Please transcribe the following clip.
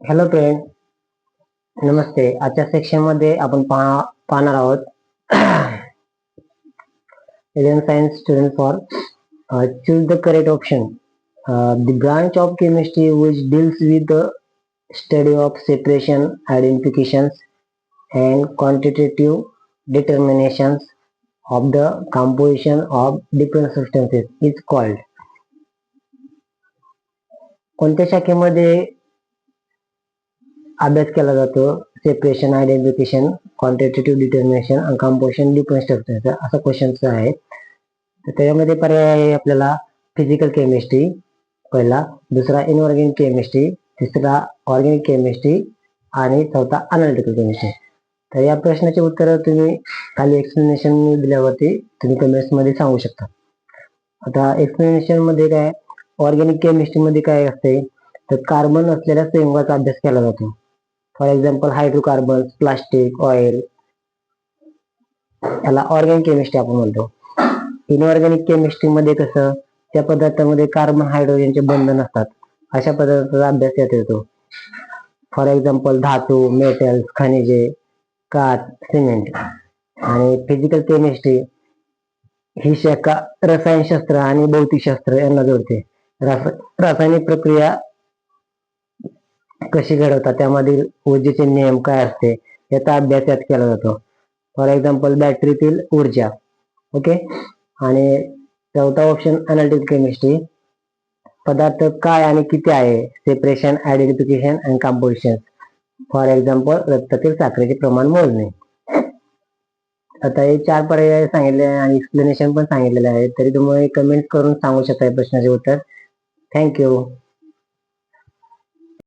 Hello friend, नमस्ते. आजच्या section मध्ये आपण पाहणार आहोत Indian Science Student for choose the correct option. The branch of chemistry which deals with the study of separation, identifications, and quantitative determinations of the composition of different substances is called. कोणत्या शाखेमध्ये अभ्यास केला जातो? Separation, identification, quantitative determination आणि composition different स्ट्रक्चरचा असा question आहे. तर त्याच्यामध्ये पर्याय आहे आपल्याला फिजिकल केमिस्ट्री पहिला, दुसरा इनऑर्गॅनिक केमिस्ट्री, तिसरा ऑर्गॅनिक केमिस्ट्री आणि चौथा अनालिटिकल केमिस्ट्री. तर या प्रश्नाचे उत्तर तुम्ही खाली एक्सप्लेनेशन दिल्यावरती तुम्ही कमेंट्स मध्ये सांगू शकता. आता एक्सप्लेनेशन मध्ये काय, ऑर्गॅनिक केमिस्ट्री मध्ये काय असते तर कार्बन असलेल्या संयुगाचा अभ्यास केला जातो. For example hydrocarbon, plastic, oil, याला ऑर्गॅनिक केमिस्ट्री आपण म्हणतो. इनऑर्गॅनिक केमिस्ट्री मध्ये कसं, त्या पदार्थामध्ये कार्बन हायड्रोजनचे बंध नसतात अशा पदार्थाचा अभ्यास यात येतो. फॉर एक्झाम्पल धातू, मेटल्स, खनिजे, काच, सिमेंट. आणि फिजिकल केमिस्ट्री ही शाखा रसायनशास्त्र आणि भौतिकशास्त्र यांना जोडते. रासायनिक प्रक्रिया कशी घडवतात, त्यामधील ऊर्जेचे नियम काय असते याचा अभ्यास यात केला जातो. फॉर एक्झाम्पल बॅटरीतील ऊर्जा. ओके. आणि चौथा ऑप्शन अनालिटिकल केमिस्ट्री, पदार्थ काय आणि किती आहे, separation, identification and composition. For example रक्तातील साखरेचे प्रमाण मोजणे. आता हे 4 पर्याय सांगितले आणि एक्सप्लेनेशन पण सांगितलेले आहे, तरी तुम्ही कमेंट करून सांगू शकता प्रश्नाचे उत्तर. थँक्यू.